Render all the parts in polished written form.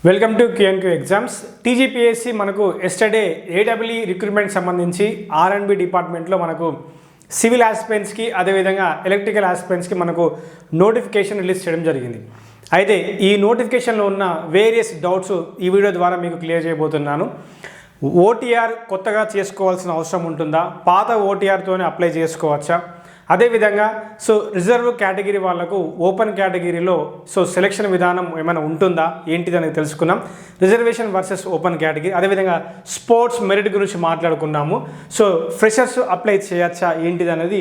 Welcome to QNQ exams. TGPSC మనకు yesterday AW recruitment సంబంధించి R and B డిపార్ట్మెంట్లో మనకు సివిల్ ఆస్పిరెంట్స్కి అదేవిధంగా ఎలక్ట్రికల్ ఆస్పిరెంట్స్కి మనకు నోటిఫికేషన్ రిలీజ్ చేయడం జరిగింది. అయితే ఈ నోటిఫికేషన్లో ఉన్న వేరియస్ డౌట్స్ ఈ వీడియో ద్వారా మీకు క్లియర్ చేయబోతున్నాను. ఓటీఆర్ కొత్తగా చేసుకోవాల్సిన అవసరం ఉంటుందా, పాత ఓటీఆర్తోనే అప్లై చేసుకోవచ్చా, అదేవిధంగా రిజర్వ్ కేటగిరీ వాళ్ళకు ఓపెన్ కేటగిరీలో సెలక్షన్ విధానం ఏమైనా ఉంటుందా ఏంటిది అనేది తెలుసుకున్నాం. రిజర్వేషన్ వర్సెస్ ఓపెన్ కేటగిరీ, అదేవిధంగా స్పోర్ట్స్ మెరిట్ గురించి మాట్లాడుకున్నాము. ఫ్రెషర్స్ అప్లై చేయొచ్చా ఏంటిది అనేది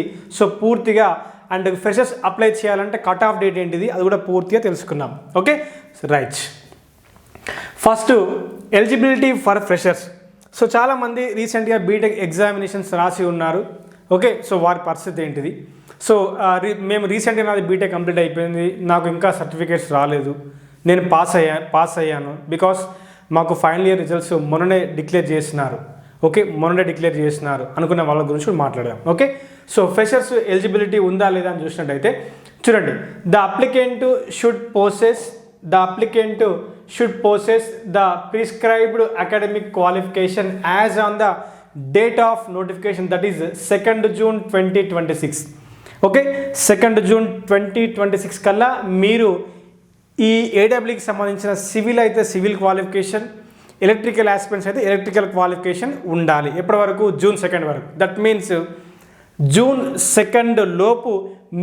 పూర్తిగా, అండ్ ఫ్రెషర్స్ అప్లై చేయాలంటే కట్ ఆఫ్ డేట్ ఏంటిది అది కూడా పూర్తిగా తెలుసుకున్నాం. Okay right. First eligibility for freshers. చాలామంది రీసెంట్గా బీటెక్ ఎగ్జామినేషన్స్ రాసి ఉన్నారు. ఓకే, వారి పరిస్థితి ఏంటిది? మేము రీసెంట్గా నాది బీటెక్ కంప్లీట్ అయిపోయింది, నాకు ఇంకా సర్టిఫికేట్స్ రాలేదు, నేను పాస్ అయ్యాను బికాస్ మాకు ఫైనల్ ఇయర్ రిజల్ట్స్ మొన్ననే డిక్లేర్ చేసినారు. ఓకే, మొన్ననే డిక్లేర్ చేసినారు అనుకున్న వాళ్ళ గురించి మాట్లాడదాం. ఓకే, ఫ్రెషర్స్ ఎలిజిబిలిటీ ఉందా లేదా అని చూసినట్టయితే చూడండి, the applicant should possess the prescribed academic qualification as on the date of notification, that is 2nd June 2026. Okay, 2nd June 2026 కల్లా మీరు ఈ ఏడబ్ల్యూకి సంబంధించిన సివిల్ అయితే సివిల్ క్వాలిఫికేషన్, ఎలక్ట్రికల్ ఆస్పిరెంట్స్ అయితే ఎలక్ట్రికల్ క్వాలిఫికేషన్ ఉండాలి. ఎప్పటి వరకు? June 2nd వరకు. దట్ మీన్స్ June 2nd లోపు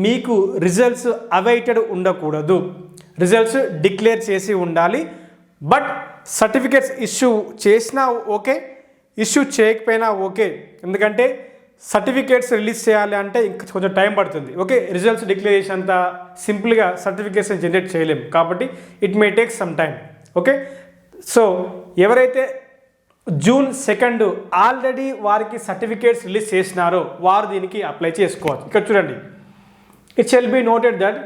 మీకు రిజల్ట్స్ అవైటెడ్ ఉండకూడదు, రిజల్ట్స్ డిక్లేర్ చేసి ఉండాలి. బట్ సర్టిఫికేట్స్ ఇష్యూ చేసినా ఓకే, ఇష్యూ చేయకపోయినా ఓకే, ఎందుకంటే సర్టిఫికేట్స్ రిలీజ్ చేయాలి అంటే ఇంకా కొంచెం టైం పడుతుంది. ఓకే, రిజల్ట్స్ డిక్లేర్ చేసేంత సింపుల్గా సర్టిఫికేట్స్ జనరేట్ చేయలేము కాబట్టి it may take some time. Okay, ఎవరైతే June 2nd ఆల్రెడీ వారికి సర్టిఫికేట్స్ రిలీజ్ చేసినారో వారు దీనికి అప్లై చేసుకోవచ్చు. ఇక్కడ చూడండి, it shall be noted that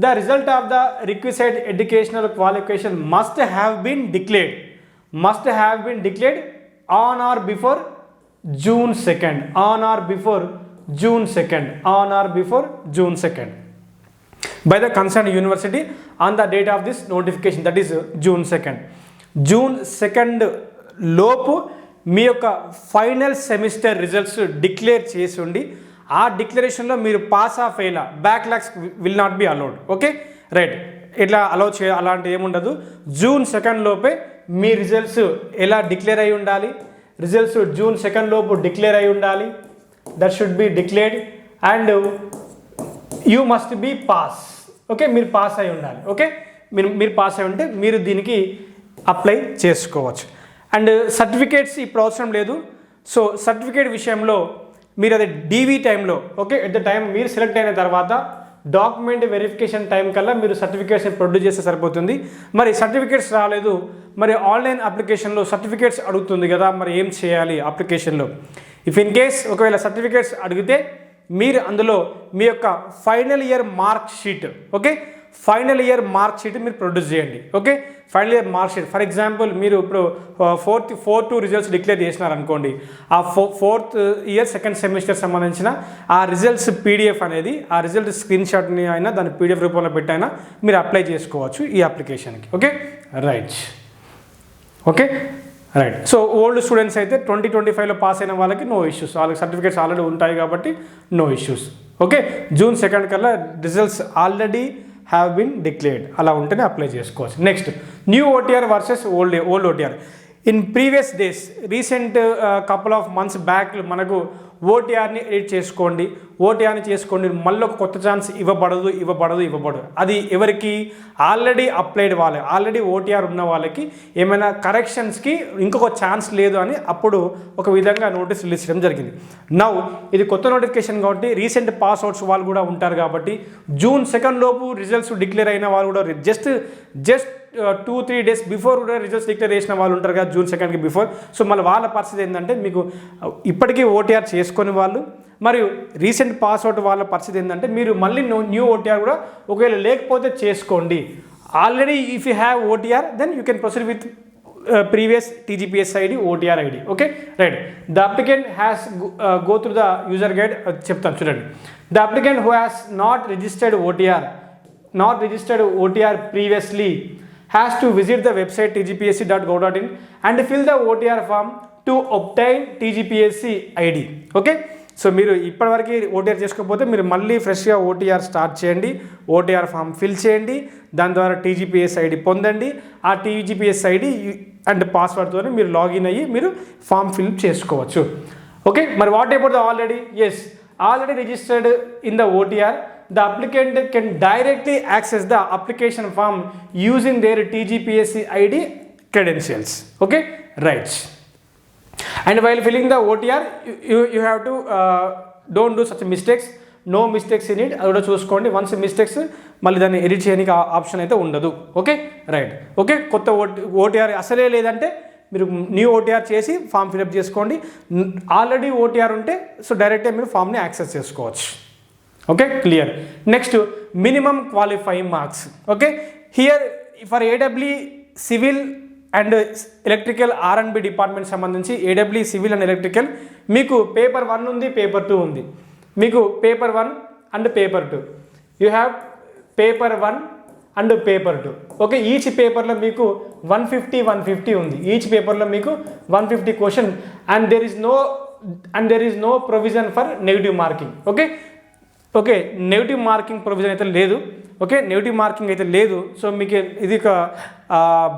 the result of the requisite educational qualification must have been declared on or before June 2nd by the concerned university on the date of this notification, that is June 2nd లోపు మీ యొక్క final semester results declare చేసి ఉండి ఆ డిక్లరేషన్లో మీరు pass of అయ్యేలా backlogs will not be allowed. Okay right, ఇట్లా allow అలాంటిది ఏముండదు. June 2nd లోపే మీ రిజల్ట్స్ ఎలా డిక్లేర్ అయి ఉండాలి, రిజల్ట్స్ June 2nd లోపు డిక్లేర్ అయి ఉండాలి. That should be declared and you must be pass. Okay, మీరు పాస్ అయి ఉండాలి. ఓకే, మీరు పాస్ అయి ఉంటే మీరు దీనికి అప్లై చేసుకోవచ్చు. అండ్ సర్టిఫికేట్స్ ఇప్పుడు అవసరం లేదు. సర్టిఫికేట్ విషయంలో మీరు అది డీవీ టైంలో, ఓకే, ఎట్ ద టైం మీరు సెలెక్ట్ అయిన తర్వాత డాక్యుమెంట్ వెరిఫికేషన్ టైం కల్లా మీరు సర్టిఫికేట్స్ని ప్రొడ్యూస్ చేస్తే సరిపోతుంది. మరి సర్టిఫికేట్స్ రాలేదు, మరి ఆన్లైన్ అప్లికేషన్లో సర్టిఫికేట్స్ అడుగుతుంది కదా, మరి ఏం చేయాలి అప్లికేషన్లో? ఇఫ్ ఇన్ కేస్ ఒకవేళ సర్టిఫికేట్స్ అడిగితే మీరు అందులో మీ యొక్క final year mark sheet, okay, final year mark sheet మీరు ప్రొడ్యూస్ చేయండి. Okay, final year mark sheet, for example మీరు ఇప్పుడు 4th రిజల్ట్స్ డిక్లేర్ చేసినారనుకోండి, ఆ 4th ఇయర్ 2nd సెమిస్టర్ సంబంధించిన ఆ రిజల్ట్స్ పీడిఎఫ్ అనేది, ఆ రిజల్ట్ స్క్రీన్ షాట్ని అయినా దాని పీడిఎఫ్ రూపంలో పెట్టైనా మీరు అప్లై చేసుకోవచ్చు ఈ అప్లికేషన్కి. Okay right. Okay right. Old students అయితే 2025లో పాస్ అయిన వాళ్ళకి నో ఇష్యూస్, వాళ్ళకి సర్టిఫికేట్స్ ఆల్రెడీ ఉంటాయి కాబట్టి no issues. Okay, June 2nd కల్లా results already have been declared, అలా ఉంటేనే అప్లై చేసుకోవచ్చు. Next, new OTR versus old OTR. In previous days, recent couple of months back మనకు ఓటీఆర్ని ఎడిట్ చేసుకోండి, మళ్ళీ ఒక కొత్త ఛాన్స్ ఇవ్వబడదు. అది ఎవరికి? ఆల్రెడీ అప్లైడ్ వాళ్ళకి, ఆల్రెడీ ఓటీఆర్ ఉన్న వాళ్ళకి ఏమైనా కరెక్షన్స్కి ఇంకొక ఛాన్స్ లేదు అని అప్పుడు ఒక విధంగా నోటీస్ రిలీజ్ చేయడం జరిగింది. నౌ ఇది కొత్త నోటిఫికేషన్ కాబట్టి రీసెంట్ పాస్ అవుట్స్ వాళ్ళు కూడా ఉంటారు కాబట్టి June 2nd లోపు రిజల్ట్స్ డిక్లేర్ అయిన వాళ్ళు కూడా జస్ట్ 2-3 days బిఫోర్ కూడా రిజల్ట్స్ డిక్లేర్ చేసిన వాళ్ళు ఉంటారు కదా June 2nd బిఫోర్. మళ్ళీ వాళ్ళ పరిస్థితి ఏంటంటే, మీకు ఇప్పటికీ ఓటీఆర్ చేసుకొని వాళ్ళు మరియు రీసెంట్ పాస్ అవుట్ వాళ్ళ పరిస్థితి ఏంటంటే, మీరు మళ్ళీ న్యూ ఓటీఆర్ కూడా ఒకవేళ లేకపోతే చేసుకోండి. Already if you have OTR then you can proceed with previous TGPS ID, OTR ID. Okay right. The applicant has go through the user guide చెప్తాను చూడండి. The applicant who has not registered OTR previously has to visit the website tgpsc.gov.in and fill the OTR form to obtain TGPSC ID. Okay, so మీరు ఇప్పటివరకు OTR చేసుకోకపోతే మీరు మళ్ళీ ఫ్రెష్గా OTR start చేయండి, OTR form fill చేయండి, దాని ద్వారా టీజీపీఎస్ ఐడి పొందండి. ఆ టీజీపీఎస్ ఐడి అండ్ పాస్వర్డ్తో మీరు లాగిన్ అయ్యి మీరు ఫామ్ ఫిల్ చేసుకోవచ్చు. ఓకే, మరి what about the already registered in the OTR, the applicant can directly access the application form using their TGPSC ID credentials. Okay, right. And while filling the OTR, you have to don't do such mistakes. No mistakes in it. అది కూడా చూసుకోండి. Once mistakes మళ్ళీ దాన్ని edit చేయడానికి option అయితే ఉండదు. Okay, right. Okay, కొత్త OTR అసలే లేదంటే మీరు న్యూ ఓటీఆర్ చేసి ఫామ్ ఫిల్అప్ చేసుకోండి. ఆల్రెడీ ఓటీఆర్ ఉంటే సో డైరెక్ట్గా మీరు ఫామ్ని యాక్సెస్ చేసుకోవచ్చు. Okay, clear. Next minimum qualifying marks. Okay, here for AW civil and electrical R&B department సంబంధించి ఏడబ్ల్యూ సివిల్ అండ్ ఎలక్ట్రికల్ మీకు పేపర్ 1 ఉంది, పేపర్ 2 ఉంది. మీకు paper 1 and paper 2, you have paper 1 and paper 2. Okay, each పేపర్లో మీకు 150 ఉంది. Each పేపర్లో మీకు 150 question and there is no provision for negative marking. Okay, negative marking provision అయితే లేదు. ఓకే, నెగిటివ్ మార్కింగ్ అయితే లేదు. సో మీకు ఇది ఒక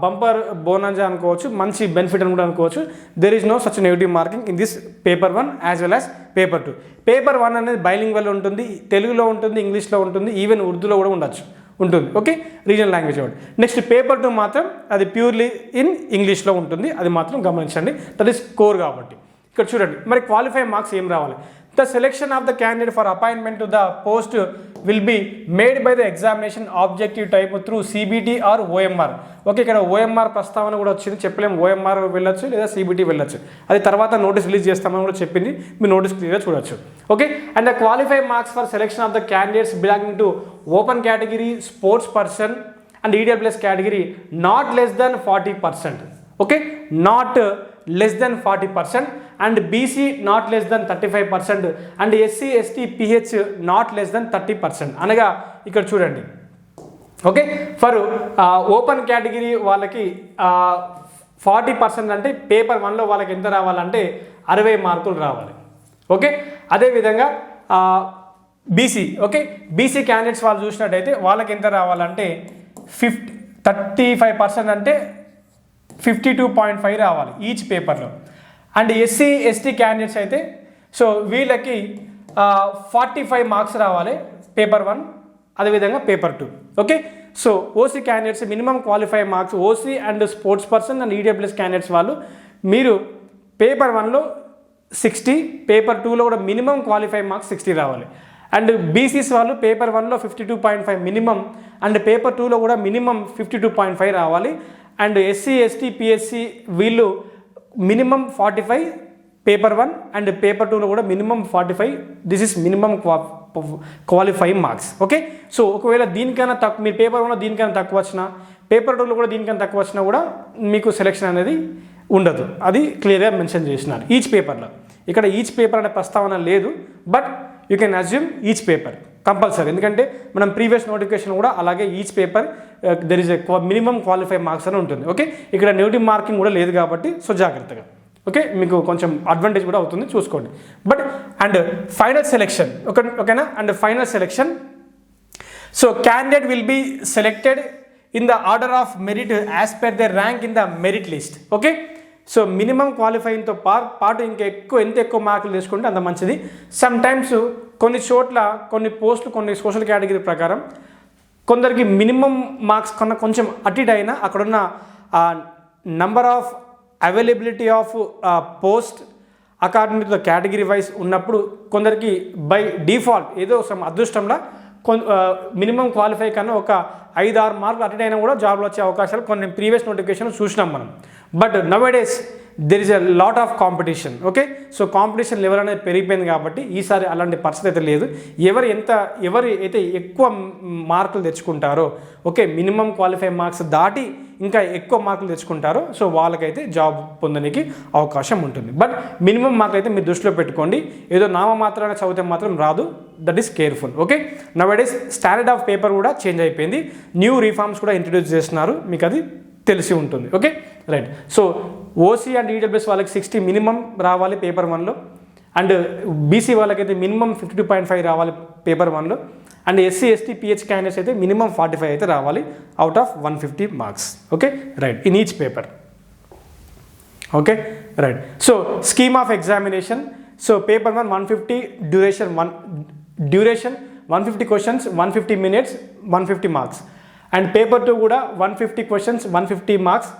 బంపర్ బోనజా అనుకోవచ్చు, మంచి బెనిఫిట్ అని కూడా అనుకోవచ్చు. There is no such negative marking in this paper 1 as well as paper 2. Paper 1 అనేది బైలింగ్వల్ ఉంటుంది, తెలుగులో ఉంటుంది, ఇంగ్లీష్లో ఉంటుంది, ఈవెన్ ఉర్దూలో కూడా ఉంటుంది. Okay, regional language award. Next paper 2 మాత్రం అది ప్యూర్లీ ఇన్ ఇంగ్లీష్లో ఉంటుంది, అది మాత్రం గమనించండి. దట్ ఈస్ కోర్ కాబట్టి. ఇక్కడ చూడండి, మరి క్వాలిఫై మార్క్స్ ఏం రావాలి? The selection of the candidate for appointment to the post will be made by the examination objective type through CBT or OMR. Okay, ఇక్కడ OMR ప్రస్తావన కూడా వచ్చింది, చెప్పలేము. OMR వెళ్ళొచ్చు లేదా CBT వెళ్ళొచ్చు, అది తర్వాత నోటీస్ రిలీజ్ చేస్తామని కూడా చెప్పింది, మీరు నోటీస్ క్లియర్గా చూడొచ్చు. Okay, and the qualify marks for selection of the candidates belonging to open category, sports person and EWS category not less than 40%. Okay, not less than 40% and BC not less than 35% and SC ST PH not less than 30%. అనగా ఇక్కడ చూడండి. Okay, for open category వాళ్ళకి 40% అంటే paper 1లో వాళ్ళకి ఎంత రావాలంటే 60 మార్కులు రావాలి. ఓకే, అదేవిధంగా బీసీ, ఓకే, బీసీ క్యాండిడేట్స్ వాళ్ళు చూసినట్టయితే వాళ్ళకి ఎంత రావాలంటే 35% అంటే 52.5 రావాలి ఈచ్ పేపర్లో. అండ్ SC ST క్యాండిడేట్స్ అయితే సో వీళ్ళకి 45 మార్క్స్ రావాలి పేపర్ 1, అదేవిధంగా paper 2. Okay, so OC candidates minimum qualify marks, OC and sports person and EWS candidates వాళ్ళు మీరు పేపర్ 1లో 60, పేపర్ 2లో కూడా మినిమం క్వాలిఫై మార్క్స్ 60 రావాలి. అండ్ బీసీస్ వాళ్ళు పేపర్ 1లో 52.5 మినిమం అండ్ పేపర్ 2లో కూడా మినిమం 52.5 రావాలి. అండ్ SC ST PSC వీళ్ళు మినిమం 45 పేపర్ 1 అండ్ పేపర్ 2లో కూడా minimum 45. This is minimum qualifying marks. Okay, so ఒకవేళ దీనికైనా తక్కువ, మీరు పేపర్ 1లో దీనికైనా తక్కువ వచ్చినా, పేపర్ 2లో కూడా దీనికైనా తక్కువ వచ్చినా కూడా మీకు సెలెక్షన్ అనేది ఉండదు. అది క్లియర్గా మెన్షన్ చేసినారు ఈచ్ పేపర్లో. ఇక్కడ ఈచ్ పేపర్ అనే ప్రస్తావన లేదు, but you can assume each paper compulsory. ఎందుకంటే మనం ప్రీవియస్ నోటిఫికేషన్ కూడా అలాగే each paper there is a minimum qualify marks అని ఉంటుంది. ఓకే, ఇక్కడ నెగిటివ్ మార్కింగ్ కూడా లేదు కాబట్టి సో జాగ్రత్తగా. ఓకే, మీకు కొంచెం అడ్వాంటేజ్ కూడా అవుతుంది, చూసుకోండి. బట్ అండ్ ఫైనల్ సెలెక్షన్, ఓకేనా, and final selection. So candidate will be selected in the order of merit as per the rank in the merit list. Okay, so minimum క్వాలిఫైయింగ్తో పాటు ఎంత ఎక్కువ మార్కులు తీసుకుంటే అంత మంచిది. సమ్ టైమ్స్ కొన్ని చోట్ల కొన్ని పోస్టులు కొన్ని సోషల్ కేటగిరీ ప్రకారం కొందరికి మినిమం మార్క్స్ కన్నా కొంచెం అటు ఇటు అయినా అక్కడున్న number of availability of post according to the category wise ఉన్నప్పుడు కొందరికి బై డిఫాల్ట్ ఏదో సమ్ అదృష్టంలో మినిమం క్వాలిఫై కన్నా ఒక 5-6 మార్కులు అటు అయినా కూడా జాబ్లో వచ్చే అవకాశాలు కొన్ని ప్రీవియస్ నోటిఫికేషన్ చూసినాం మనం. But నౌడేస్ there is a lot of competition. Okay, so competition level అనేది పెరిగిపోయింది కాబట్టి ఈసారి అలాంటి పరిస్థితి అయితే లేదు. ఎవరు అయితే ఎక్కువ మార్కులు తెచ్చుకుంటారో, ఓకే, మినిమం క్వాలిఫై మార్క్స్ దాటి ఇంకా ఎక్కువ మార్కులు తెచ్చుకుంటారో సో వాళ్ళకైతే జాబ్ పొందడానికి అవకాశం ఉంటుంది. బట్ మినిమం మార్కులు అయితే మీరు దృష్టిలో పెట్టుకోండి. ఏదో నామమాత్రాన చదివితే మాత్రం రాదు. That is careful. Okay, nowadays standard of paper కూడా చేంజ్ అయిపోయింది. న్యూ రిఫార్మ్స్ కూడా ఇంట్రడ్యూస్ చేస్తున్నారు, మీకు అది తెలిసి ఉంటుంది. Okay, right. So OC and EWS వాళ్ళకి 60 మినిమం రావాలి పేపర్ 1లో, అండ్ బీసీ వాళ్ళకైతే మినిమం 52.5 రావాలి పేపర్ 1లో, and SC ST PH candidates అయితే మినిమం 45 అయితే రావాలి out of 150 marks. Okay, right, in each paper. Okay, right. So scheme of examination. So paper 1 150 duration 150 questions 150 minutes 150 marks, and paper 2 కూడా 150 questions 150 marks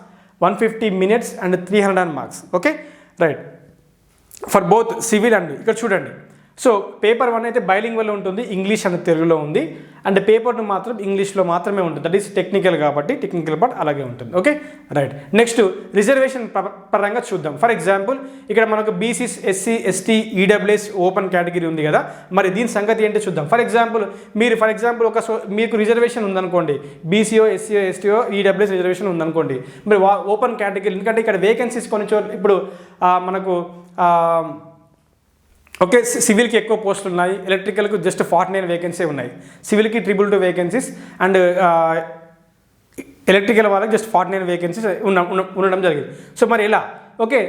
150 minutes and 300 marks. Okay, right, for both civil and ఇక్కడ చూడండి. So paper 1 అయితే bilingual ఉంటుంది, English and తెలుగులో ఉంది, and paper 2 మాత్రం ఇంగ్లీష్లో మాత్రమే ఉంటుంది. దట్ ఈస్ టెక్నికల్ కాబట్టి టెక్నికల్ పార్ట్ అలాగే ఉంటుంది. Okay, right. నెక్స్ట్ రిజర్వేషన్ పరంగా చూద్దాం. ఫర్ ఎగ్జాంపుల్ ఇక్కడ మనకు BC SC ST EWS open category ఉంది కదా, మరి దీని సంగతి ఏంటో చూద్దాం. ఫర్ ఎగ్జాంపుల్ మీకు రిజర్వేషన్ ఉందనుకోండి, BCO SCO STO EWS reservation ఉందనుకోండి, మరి ఓపెన్ కేటగిరీ, ఎందుకంటే ఇక్కడ వేకెన్సీస్ కొన్ని ఇప్పుడు మనకు ఓకే సివిల్కి ఎక్కువ పోస్టులు ఉన్నాయి, ఎలక్ట్రికల్కి జస్ట్ 49 వేకెన్సీ ఉన్నాయి, సివిల్కి 222 వేకెన్సీస్, అండ్ ఎలక్ట్రికల్ వాళ్ళకి జస్ట్ 49 వేకెన్సీస్ ఉండడం జరిగింది. సో మరి ఎలా? ఓకే,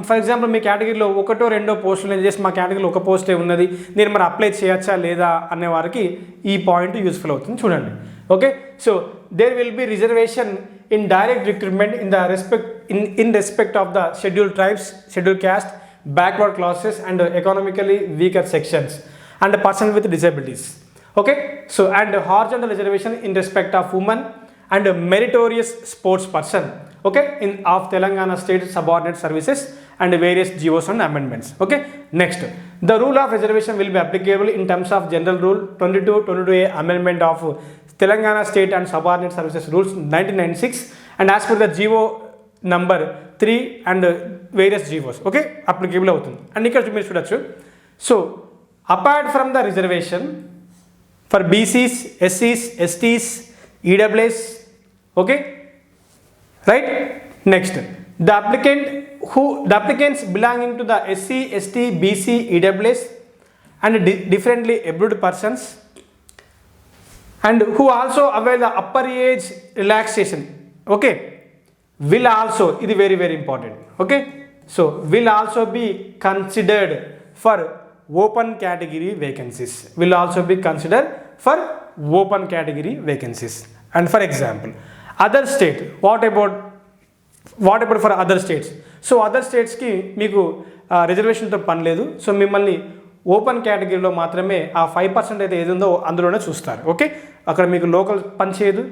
ఫర్ ఎగ్జాంపుల్ మీ కేటగిరీలో 1 2 పోస్టులు నేను చేసి మా కేటగిరీలో ఒక పోస్టే ఉన్నది, నేను మరి అప్లై చేయొచ్చా లేదా అనే వారికి ఈ పాయింట్ యూస్ఫుల్ అవుతుంది. చూడండి. Okay, so there will be reservation in direct recruitment in respect of the scheduled tribes, scheduled caste, backward classes and economically weaker sections and a person with disabilities. Okay, so and horizontal reservation in respect of women and a meritorious sports person. Okay, in of Telangana state subordinate services and various GOs and amendments. Okay, next, the rule of reservation will be applicable in terms of general rule 22A amendment of Telangana state and subordinate services rules 1996 and as per the GO number 3 and various GOs. Okay, applicable అవుతుంది. And ఇక్కడ మీరు చూడొచ్చు. So apart from the reservation for BCs ఎస్సీస్ STs EWS. Okay, right. Next, the applicants belonging to the SC ST BC EWS and differently abled persons and who also avail the upper age relaxation. Okay, will also, ఇది very very important. Okay, so will also be considered for open category vacancies, will also be considered for open category vacancies. And for example other state, what about for other states? So other states కి మీకు రిజర్వేషన్తో పని లేదు. So మిమ్మల్ని open కేటగిరీలో మాత్రమే ఆ 5% అయితే ఏది ఉందో అందులోనే చూస్తారు. ఓకే, అక్కడ మీకు లోకల్ పనిచేయదు,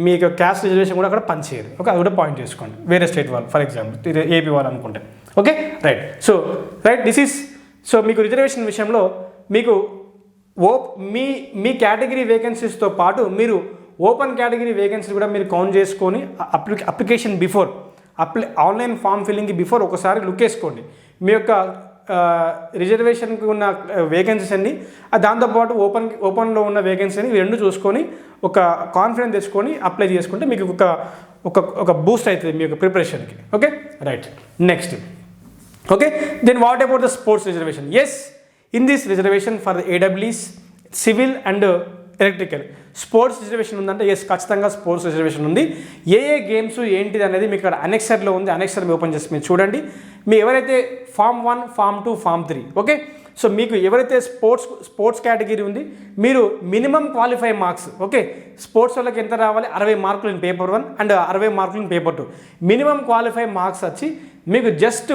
మీకు క్యాస్ట్ రిజర్వేషన్ కూడా అక్కడ పనిచేయదు. ఓకే, అది కూడా పాయింట్ చేసుకోండి. వేరే స్టేట్ వాళ్ళు, ఫర్ ఎగ్జాంపుల్ ఏపీ వాళ్ళు అనుకుంటే. Okay, right. So right, this is. So మీకు రిజర్వేషన్ విషయంలో మీకు మీ కేటగిరీ వేకెన్సీస్తో పాటు మీరు ఓపెన్ కేటగిరీ వేకెన్సీ కూడా మీరు కౌంట్ చేసుకొని అప్లికేషన్ బిఫోర్ ఆన్లైన్ ఫామ్ ఫిల్లింగ్కి బిఫోర్ ఒకసారి లుక్ వేసుకోండి. మీ యొక్క రిజర్వేషన్కి ఉన్న వేకెన్సీస్ అన్ని, దాంతోపాటు ఓపెన్లో ఉన్న వేకెన్సీని రెండు చూసుకొని ఒక కాన్ఫిడెన్స్ తెచ్చుకొని అప్లై చేసుకుంటే మీకు ఒక బూస్ట్ అవుతుంది మీ యొక్క ప్రిపరేషన్కి. Okay, right. Next, okay, then what about the sports reservation? Yes, in this reservation for ఏడబ్ల్యూస్ civil and electrical sports reservation ఉందంటే ఎస్, ఖచ్చితంగా స్పోర్ట్స్ రిజర్వేషన్ ఉంది. ఏ గేమ్స్ ఏంటిది అనేది మీకు ఇక్కడ అనెక్సర్లో ఉంది. అనెక్సర్ మీ ఓపెన్ చేసి మీరు చూడండి. మీ ఎవరైతే form 1 form 2 form 3, okay, so మీకు ఎవరైతే స్పోర్ట్స్ కేటగిరీ ఉంది, మీరు minimum qualify marks, okay, sports వాళ్ళకి ఎంత రావాలి? 60 మార్కులు ఇన్ పేపర్ 1 అండ్ 60 మార్కులు in paper 2. Minimum qualify marks వచ్చి మీకు జస్ట్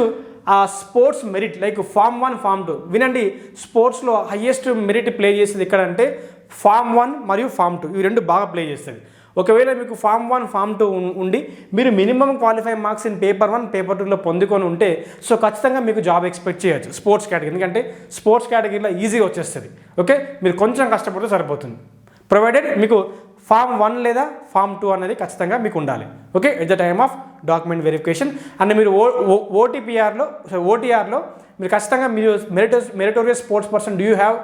ఆ sports merit like form 1 form 2 వినండి. స్పోర్ట్స్లో హయ్యెస్ట్ మెరిట్ ప్లే చేసేది ఎక్కడ అంటే ఫామ్ 1 మరియు ఫామ్ 2, ఇవి రెండు బాగా ప్లే చేస్తుంది. ఒకవేళ మీకు ఫామ్ 1 ఫామ్ 2 ఉండి మీరు minimum qualify marks in paper 1 paper 2లో పొందుకొని ఉంటే సో ఖచ్చితంగా మీకు జాబ్ ఎక్స్పెక్ట్ చేయొచ్చు స్పోర్ట్స్ కేటగిరీ. ఎందుకంటే స్పోర్ట్స్ కేటగిరీలో ఈజీగా వచ్చేస్తుంది. ఓకే, మీరు కొంచెం కష్టపడితే సరిపోతుంది. ప్రొవైడెడ్ మీకు ఫామ్ 1 లేదా ఫామ్ 2 అనేది ఖచ్చితంగా మీకు ఉండాలి. Okay, at the time of document verification. And మీరు ఓటీఆర్లో మీరు ఖచ్చితంగా మీరు meritorious sports person do you have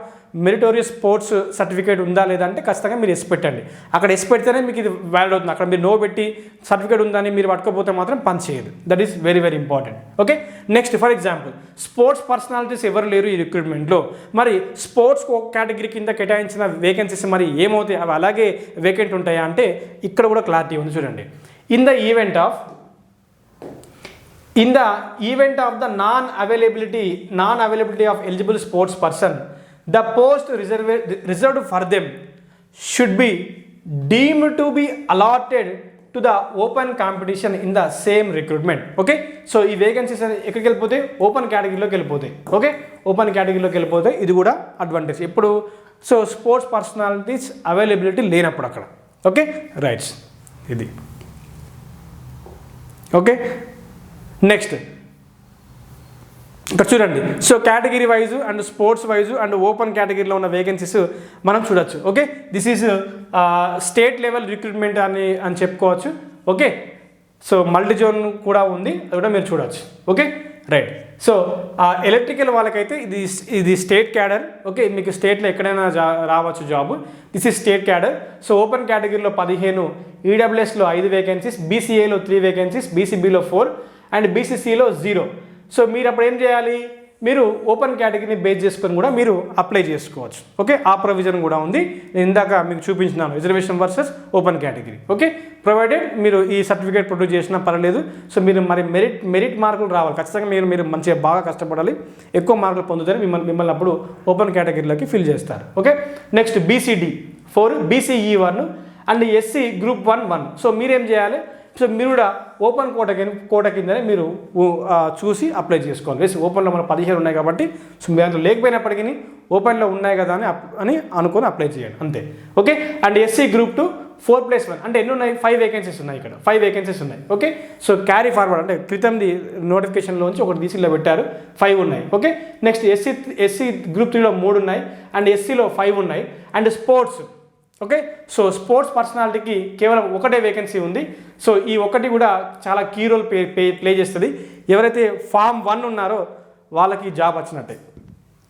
meritorious sports certificate ఉందా లేదా అంటే ఖచ్చితంగా మీరు ఎస్ పెట్టండి. అక్కడ ఎస్ పెడితేనే మీకు ఇది వ్యాలిడ్ అవుతుంది. అక్కడ మీరు నో పెట్టి సర్టిఫికేట్ ఉందని మీరు పట్టుకోకపోతే మాత్రం పని చేయదు. That is very very important. Okay, next for example sports personalities ఎవరు లేరు ఈ రిక్రూట్మెంట్లో. మరి స్పోర్ట్స్ కేటగిరీ కింద కేటాయించిన వేకెన్సీస్ మరి ఏమవుతాయి, అవి అలాగే వేకెంట్ ఉంటాయా అంటే ఇక్కడ కూడా క్లారిటీ ఉంది చూడండి. In the event of the non-availability of eligible sports person, the post reserved for them should be deemed to be allotted to the open competition in the same recruitment. Okay, so ఈ vacancies ఎక్కడికి వెళ్ళిపోతాయి, open కేటగిరీలోకి వెళ్ళిపోతాయి. Okay, open కేటగిరీలోకి వెళ్ళిపోతాయి. ఇది కూడా advantage ఎప్పుడు, so sports personalities availability లేనప్పుడు అక్కడ. ఓకే, రైట్స్ ఇది. ఓకే, నెక్స్ట్ ఇక్కడ చూడండి. So category wise and sports wise and open కేటగిరీలో ఉన్న వేకెన్సీస్ మనం చూడొచ్చు. Okay, this is state level recruitment అని చెప్పుకోవచ్చు. ఓకే, సో మల్టీ జోన్ కూడా ఉంది, అది కూడా మీరు చూడవచ్చు. Okay, right. సో ఎలక్ట్రికల్ వాళ్ళకైతే ఇది స్టేట్ క్యాడర్. ఓకే, మీకు స్టేట్లో ఎక్కడైనా రావచ్చు job. This is state cadre. So open కేటగిరీలో 15, ఈడబ్ల్యూఎస్లో 5 వేకెన్సీస్, బీసీఏలో 3 వేకెన్సీస్, బీసీబీలో 4 అండ్ బీసీసీలో 0. సో మీరు అప్పుడు ఏం చేయాలి, మీరు ఓపెన్ కేటగిరీని బేస్ చేసుకొని కూడా మీరు అప్లై చేసుకోవచ్చు. ఓకే, ఆ ప్రొవిజన్ కూడా ఉంది. నేను ఇందాక మీకు చూపించినాను, reservation versus open category. Okay, provided మీరు ఈ సర్టిఫికేట్ ప్రొడ్యూస్ చేసినా పర్లేదు. సో మీరు మరి మెరిట్ మార్కులు రావాలి ఖచ్చితంగా. మీరు మంచిగా బాగా కష్టపడాలి, ఎక్కువ మార్కులు పొందుతారు, మిమ్మల్ని అప్పుడు ఓపెన్ కేటగిరీలోకి ఫిల్ చేస్తారు. Okay, next BCD 4, BCE 1 and SC group 1. So మీరేం చేయాలి, సో మీరు కూడా ఓపెన్ కోట కిందనే మీరు చూసి అప్లై చేసుకోవాలి. వేసి ఓపెన్లో మన 15 ఉన్నాయి కాబట్టి, సో మీ దాంట్లో లేకపోయినప్పటికీ ఓపెన్లో ఉన్నాయి కదా అని అనుకొని అప్లై చేయండి అంతే. ఓకే, అండ్ ఎస్సీ గ్రూప్ 2 4+1 అంటే ఎన్ని ఉన్నాయి, 5 వేకెన్సీస్ ఉన్నాయి. ఇక్కడ 5 వేకెన్సీస్ ఉన్నాయి. ఓకే, సో క్యారీ ఫార్వర్డ్ అంటే క్రితంది నోటిఫికేషన్లోంచి ఒకటి తీసిలో పెట్టారు, 5 ఉన్నాయి. ఓకే, నెక్స్ట్ ఎస్సీ గ్రూప్ 3లో 3 ఉన్నాయి అండ్ ఎస్సీలో 5 ఉన్నాయి. And sports. Okay, so sports పర్సనాలిటీకి కేవలం 1 వేకెన్సీ ఉంది. సో ఈ 1 కూడా చాలా కీ రోల్ ప్లే చేస్తుంది. ఎవరైతే ఫామ్ 1 ఉన్నారో వాళ్ళకి జాబ్ వచ్చినట్టే.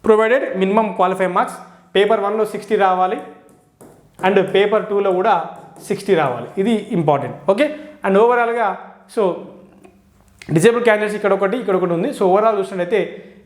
Provided minimum qualify marks, paper 1లో 60 రావాలి అండ్ పేపర్ 2లో కూడా 60 రావాలి. ఇది ఇంపార్టెంట్. ఓకే, అండ్ ఓవరాల్గా సో డిజేబుల్ క్యాండిడేట్స్ ఇక్కడ ఒకటి ఉంది. సో ఓవరాల్ చూసినట్టయితే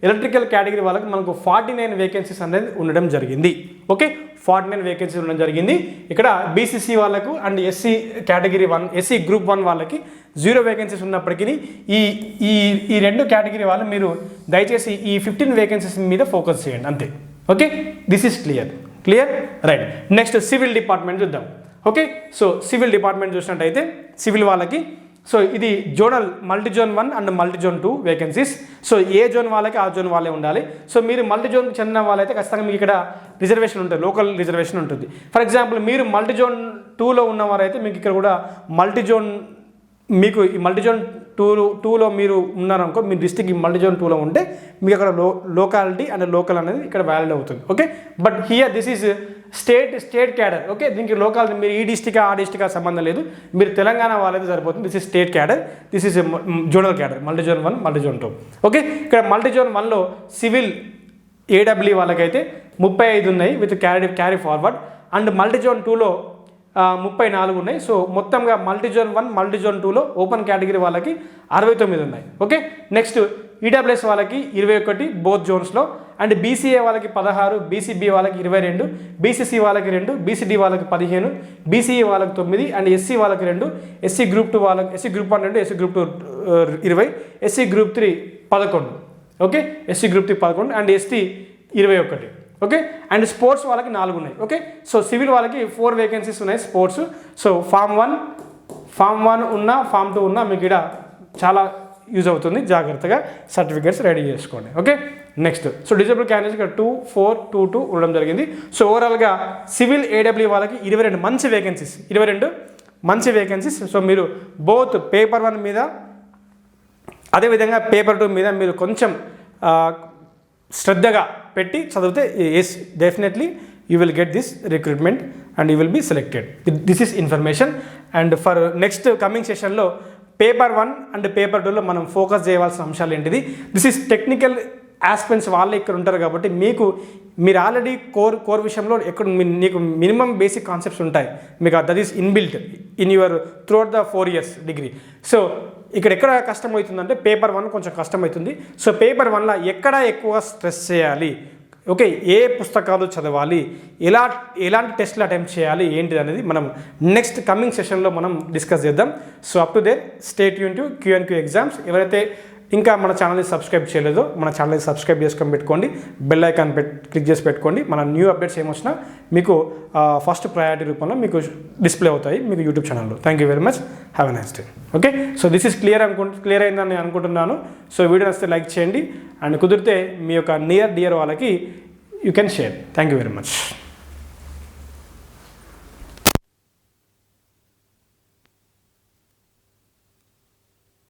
ఎలక్ట్రికల్ కేటగిరీ వాళ్ళకి మనకు 49 వేకెన్సీస్ అనేది ఉండడం జరిగింది. ఓకే, 49 వేకెన్సీస్ ఉండడం జరిగింది. ఇక్కడ బీసీసీ వాళ్ళకు and SC category 1, SC group 1 వాళ్ళకి 0 వేకెన్సీస్ ఉన్నప్పటికీ ఈ 2 కేటగిరీ వాళ్ళు మీరు దయచేసి ఈ 15 వేకెన్సీస్ మీద ఫోకస్ చేయండి అంతే. Okay, this is clear right. Next civil department చూద్దాం. ఓకే, సో సివిల్ డిపార్ట్మెంట్ చూసినట్టయితే సివిల్ వాళ్ళకి సో ఇది zonal multi zone 1 and multi zone 2 vacancies. So A zone వాళ్ళకి ఆ జోన్ వాళ్ళే ఉండాలి. సో మీరు మల్టీ జోన్కి చెందిన వాళ్ళైతే ఖచ్చితంగా మీకు ఇక్కడ రిజర్వేషన్ ఉంటుంది, లోకల్ రిజర్వేషన్ ఉంటుంది. ఫర్ ఎగ్జాంపుల్ మీరు మల్టీ జోన్ 2లో ఉన్నవారైతే మీకు ఇక్కడ కూడా మీకు ఈ మల్టీ జోన్ 2లో మీరు ఉన్నారనుకో, మీ డిస్ట్రిక్ట్ ఈ మల్టీ జోన్ 2లో ఉంటే మీకు అక్కడ లోకాలిటీ అండ్ లోకల్ అనేది ఇక్కడ వ్యాలిడ్ అవుతుంది. Okay, but here this is state cadre. Okay, దీనికి లోకాలిటీ మీరు ఈ డిస్ట్రిక్ట్ ఆ డిస్ట్రిక్ట్ సంబంధం లేదు, మీరు తెలంగాణ వాళ్ళైతే సరిపోతుంది. This is state cadre, this is zonal cadre, multi zone 1 multi zone 2. Okay, ఇక్కడ మల్టీ జోన్ 1లో సివిల్ ఏడబ్ల్యూ వాళ్ళకైతే 35 ఉన్నాయి with carry forward and multi zone 2లో 34 ఉన్నాయి. సో మొత్తంగా మల్టీ జోన్ 1 మల్టీ జోన్ 2లో ఓపెన్ కేటగిరీ వాళ్ళకి 69 ఉన్నాయి. ఓకే, నెక్స్ట్ ఈడబ్ల్యూఎస్ వాళ్ళకి 21 బోత్ జోన్స్లో అండ్ బీసీఏ వాళ్ళకి 16, బీసీబీ వాళ్ళకి 22, బీసీసీ వాళ్ళకి 2, బీసీడీ వాళ్ళకి 15, బీసీఈ వాళ్ళకి 9 అండ్ ఎస్సీ వాళ్ళకి 2, ఎస్సీ గ్రూప్ 2 వాళ్ళకి, SC group 1 2, SC group 2 20, SC group 3 11. Okay, SC group 3 11 and ST 21. Okay, and sports వాళ్ళకి 4 ఉన్నాయి. ఓకే, సో సివిల్ వాళ్ళకి 4 వేకెన్సీస్ ఉన్నాయి స్పోర్ట్స్. సో ఫామ్ 1 ఉన్నా ఫామ్ 2 ఉన్నా మీకు ఇక్కడ చాలా యూజ్ అవుతుంది, జాగ్రత్తగా సర్టిఫికేట్స్ రెడీ చేసుకోండి. Okay, next so disable candidates ఇక్కడ 2, 4, 2, 2 ఉండడం జరిగింది. సో ఓవరాల్గా సివిల్ ఏడబ్ల్యూ వాళ్ళకి 22 మంచి వేకెన్సీస్. సో మీరు బోత్ పేపర్ 1 మీద అదేవిధంగా పేపర్ 2 మీద మీరు కొంచెం శ్రద్ధగా పెట్టి చదివితే yes definitely you will get this recruitment and you will be selected. This is information. And for next coming సెషన్లో పేపర్ 1 అండ్ పేపర్ 2లో మనం ఫోకస్ చేయవలసిన అంశాలు ఏంటిది, దిస్ ఈస్ టెక్నికల్ ఆస్పిరెంట్స్ వాళ్ళే ఇక్కడ ఉంటారు కాబట్టి మీరు ఆల్రెడీ కోర్ విషయంలో ఎక్కడ నీకు మినిమం బేసిక్ కాన్సెప్ట్స్ ఉంటాయి మీకు, that is inbuilt in your throughout the 4 years degree. So ఎక్కడ కష్టమవుతుందంటే పేపర్ 1 కొంచెం కష్టమవుతుంది. సో పేపర్ 1లో ఎక్కడ ఎక్కువ స్ట్రెస్ చేయాలి, ఓకే, ఏ పుస్తకాలు చదవాలి, ఎలాంటి టెస్ట్లు అటెంప్ట్ చేయాలి ఏంటిది అనేది మనం నెక్స్ట్ కమింగ్ సెషన్లో మనం డిస్కస్ చేద్దాం. So up to their stay tune to Q&Q exams. ఎవరైతే ఇంకా మన ఛానల్ని సబ్స్క్రైబ్ చేయలేదో మన ఛానల్ని సబ్స్క్రైబ్ చేసుకొని పెట్టుకోండి, బెల్ ఐకాన్ క్లిక్ చేసి పెట్టుకోండి. మన న్యూ అప్డేట్స్ ఏమొచ్చినా మీకు ఫస్ట్ ప్రయారిటీ రూపంలో మీకు డిస్ప్లే అవుతాయి మీకు యూట్యూబ్ ఛానల్లో. Thank you very much, have a nice day. Okay, so this is clear అయిందని నేను అనుకుంటున్నాను. సో వీడియో నచ్చితే లైక్ చేయండి అండ్ కుదిరితే మీ యొక్క నియర్ డియర్ వాళ్ళకి you can share. Thank you very much.